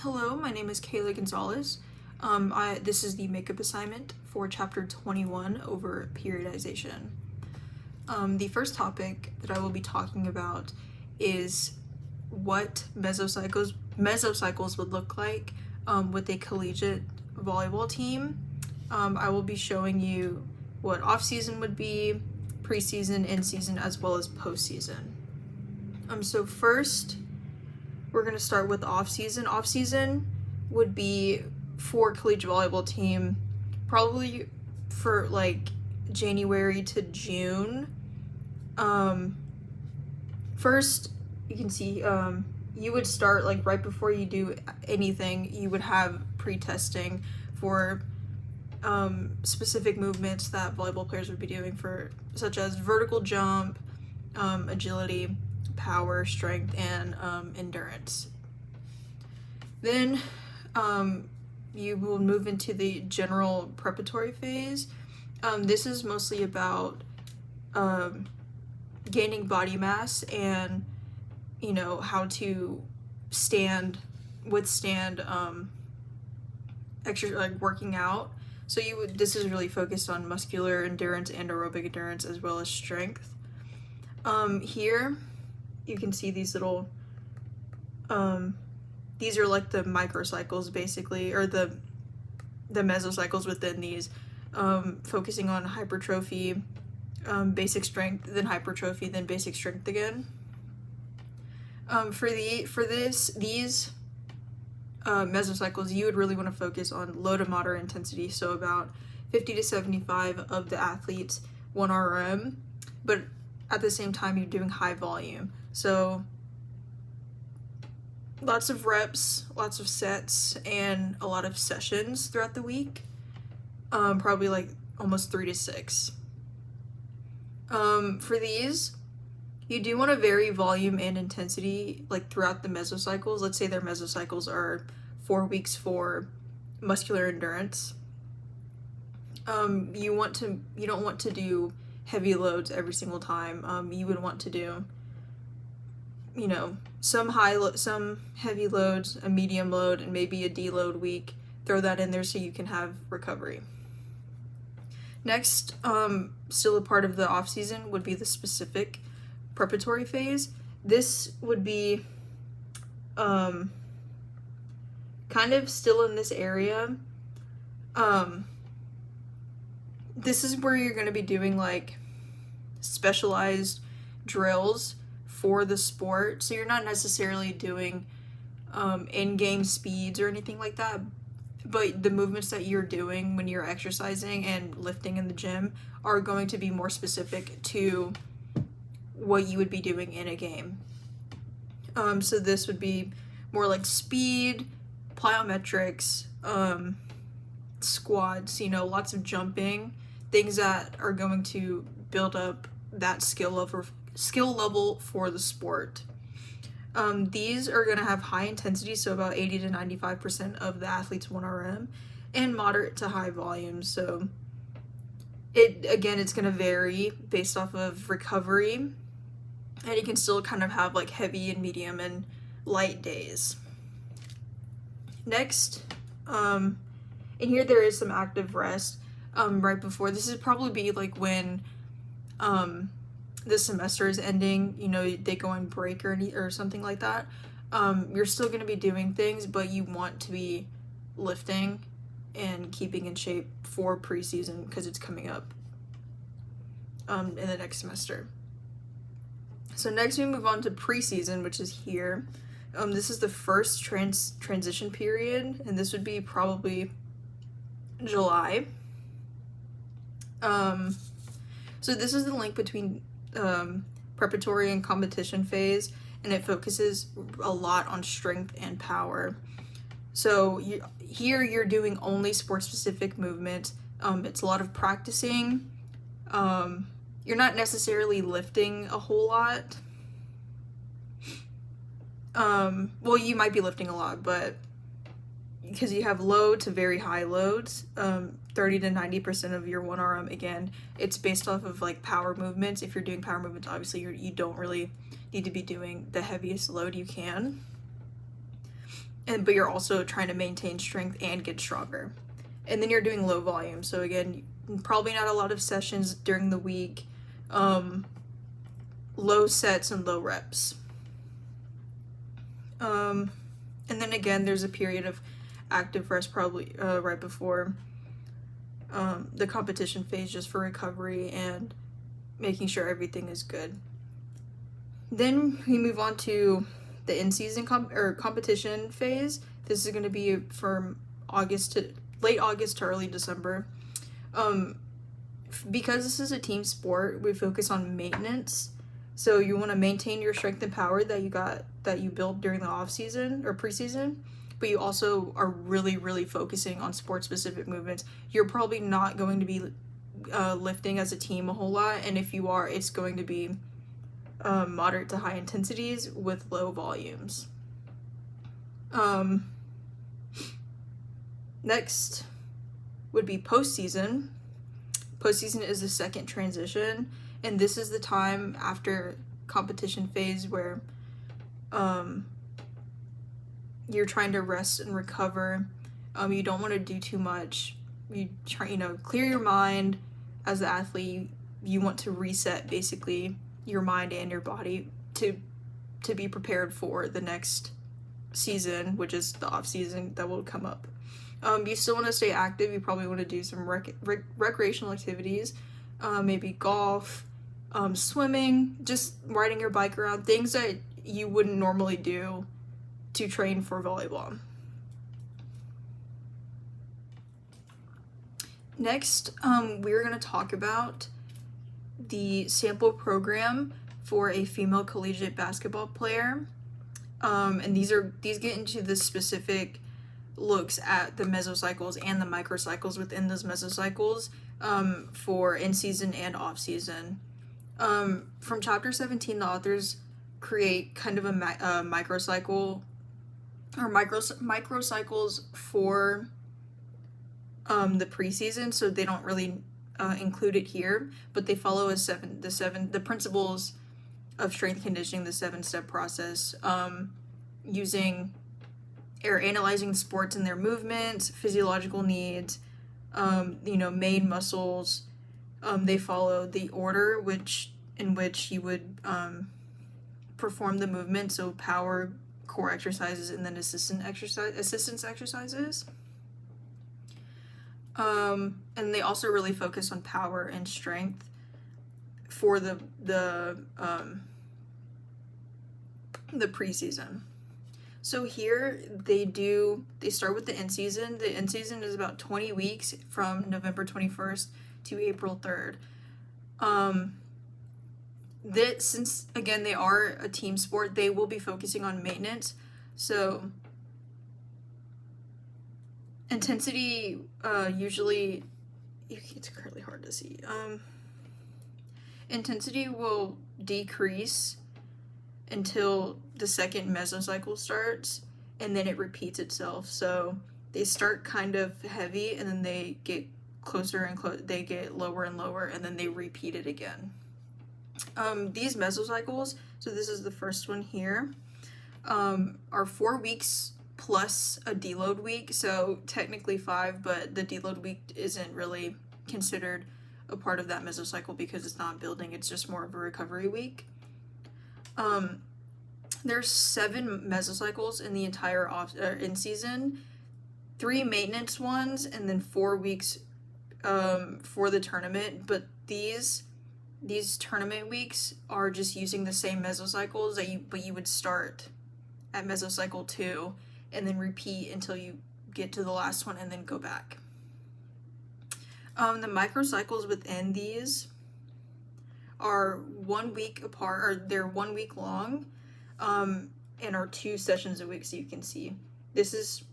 Hello, my name is Kayla Gonzalez. This is the makeup assignment for chapter 21 over periodization. The first topic that I will be talking about is what mesocycles would look like with a collegiate volleyball team. I will be showing you what off-season would be, preseason, in-season, as well as postseason. So first, we're going to start with off-season. Off-season would be for collegiate volleyball team probably for like January to June. First, you can see you would start like right before you do anything, you would have pre-testing for specific movements that volleyball players would be doing, for such as vertical jump, agility, power, strength, and endurance. Then you will move into the general preparatory phase. This is mostly about gaining body mass and how to withstand working out. So this is really focused on muscular endurance and aerobic endurance as well as strength. Here you can see these little these are like the microcycles basically, or the mesocycles within these, focusing on hypertrophy, basic strength, then hypertrophy, then basic strength again. For these mesocycles, you would really want to focus on low to moderate intensity, so about 50 to 75 of the athletes 1 RM, but at the same time you're doing high volume, so lots of reps, lots of sets, and a lot of sessions throughout the week, probably like almost 3 to 6. For these, you do want to vary volume and intensity like throughout the mesocycles. Let's say their mesocycles are 4 weeks for muscular endurance. You don't want to do heavy loads every single time. You would want to do some heavy loads, a medium load, and maybe a deload week. Throw that in there so you can have recovery. Next, still a part of the off season would be the specific preparatory phase. This would be kind of still in this area. This is where you're going to be doing like specialized drills for the sport, so you're not necessarily doing in-game speeds or anything like that, but the movements that you're doing when you're exercising and lifting in the gym are going to be more specific to what you would be doing in a game. So this would be more like speed, plyometrics, squats, lots of jumping, things that are going to build up that skill level for the sport. These are going to have high intensity, so about 80 to 95% of the athletes 1 RM, and moderate to high volume. So it's going to vary based off of recovery, and you can still kind of have like heavy and medium and light days. Next, in here there is some active rest right before. This would probably be like when the semester is ending, they go on break or something like that. You're still going to be doing things, but you want to be lifting and keeping in shape for preseason because it's coming up in the next semester. So next we move on to preseason, which is here. This is the first transition period, and this would be probably July. So this is the link between preparatory and competition phase, and it focuses a lot on strength and power. So here you're doing only sport-specific movements. It's a lot of practicing. You're not necessarily lifting a whole lot. Well, you might be lifting a lot, but because you have low to very high loads, 30 to 90% of your 1 RM, again, it's based off of like power movements. If you're doing power movements, obviously you don't really need to be doing the heaviest load you can. but you're also trying to maintain strength and get stronger. And then you're doing low volume. So again, probably not a lot of sessions during the week. Low sets and low reps. And then again, there's a period of active rest probably right before the competition phase, just for recovery and making sure everything is good. Then we move on to the in-season competition phase. This is going to be from late August to early December. Because this is a team sport, we focus on maintenance. So you want to maintain your strength and power that you built during the off season or preseason, but you also are really, really focusing on sport-specific movements. You're probably not going to be lifting as a team a whole lot, and if you are, it's going to be moderate to high intensities with low volumes. Next would be postseason. Postseason is the second transition, and this is the time after competition phase where you're trying to rest and recover. You don't want to do too much. You try, clear your mind. As the athlete, you want to reset basically your mind and your body to be prepared for the next season, which is the off season that will come up. You still want to stay active. You probably want to do some recreational activities, maybe golf, swimming, just riding your bike around, things that you wouldn't normally do to train for volleyball. Next, we're going to talk about the sample program for a female collegiate basketball player. And these get into the specific looks at the mesocycles and the microcycles within those mesocycles for in-season and off-season. From chapter 17, the authors create kind of a microcycle or microcycles for the preseason, so they don't really include it here, but they follow the principles of strength conditioning, the 7-step process, analyzing sports and their movements, physiological needs, main muscles. They follow the order in which you would perform the movement, so power, core exercises, and then assistance exercises. And they also really focus on power and strength for the preseason. So here they start with the in season. The in season is about 20 weeks from November 21st to April 3rd. Since again they are a team sport, they will be focusing on maintenance. So intensity usually, it's currently hard to see. Intensity will decrease until the second mesocycle starts, and then it repeats itself. So they start kind of heavy, and then they get closer and they get lower and lower, and then they repeat it again. These mesocycles, so this is the first one here, are 4 weeks plus a deload week, so technically 5, but the deload week isn't really considered a part of that mesocycle because it's not building, it's just more of a recovery week. There's 7 mesocycles in the entire in season, 3 maintenance ones, and then 4 weeks for the tournament. But these tournament weeks are just using the same mesocycles but you would start at mesocycle 2 and then repeat until you get to the last one and then go back. The microcycles within these are 1 week apart, or they're 1 week long, and are 2 sessions a week, so you can see. This is,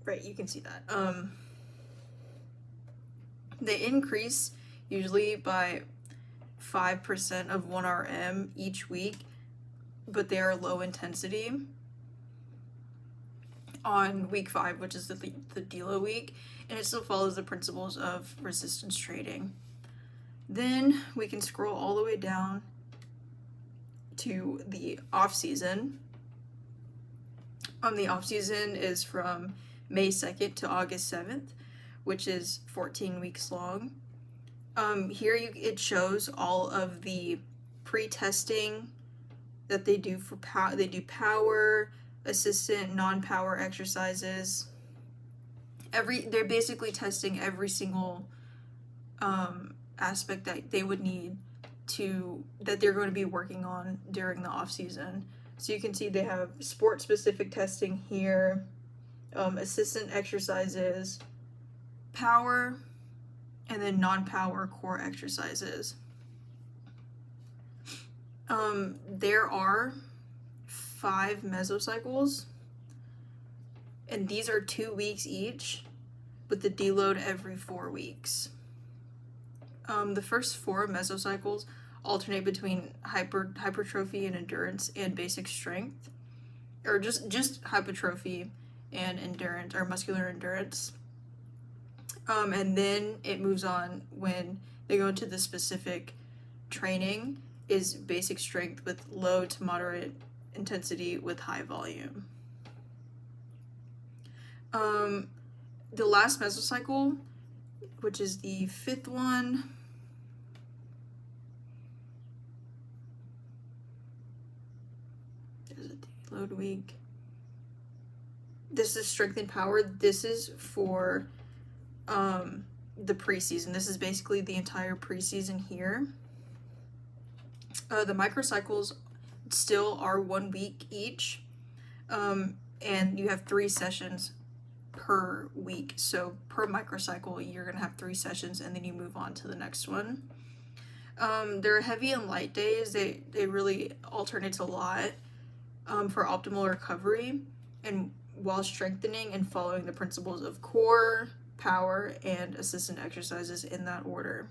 right, you can see that. They increase usually by 5% of 1 RM each week, but they are low intensity on week 5, which is the deload week, and it still follows the principles of resistance training. Then we can scroll all the way down to the off season, The off season is from May 2nd to August 7th, which is 14 weeks long. Here it shows all of the pre-testing that they do for power. They do power, assistant, non-power exercises. They're basically testing every single aspect that they would need that they're going to be working on during the off season. So you can see they have sport-specific testing here, assistant exercises, power, and then non-power core exercises. There are 5 mesocycles, and these are 2 weeks each, with the deload every 4 weeks. The first 4 mesocycles alternate between hypertrophy and endurance and basic strength, or just hypertrophy and endurance, or muscular endurance. And then it moves on when they go into the specific training is basic strength with low to moderate intensity with high volume. The last mesocycle, which is the 5th one, is it the load week? This is strength and power. This is for the preseason. This is basically the entire preseason here. The microcycles still are 1 week each, and you have 3 sessions per week. So per microcycle, you're gonna have 3 sessions, and then you move on to the next one. There are heavy and light days. They really alternate a lot for optimal recovery, and while strengthening and following the principles of core, power, and assistant exercises in that order.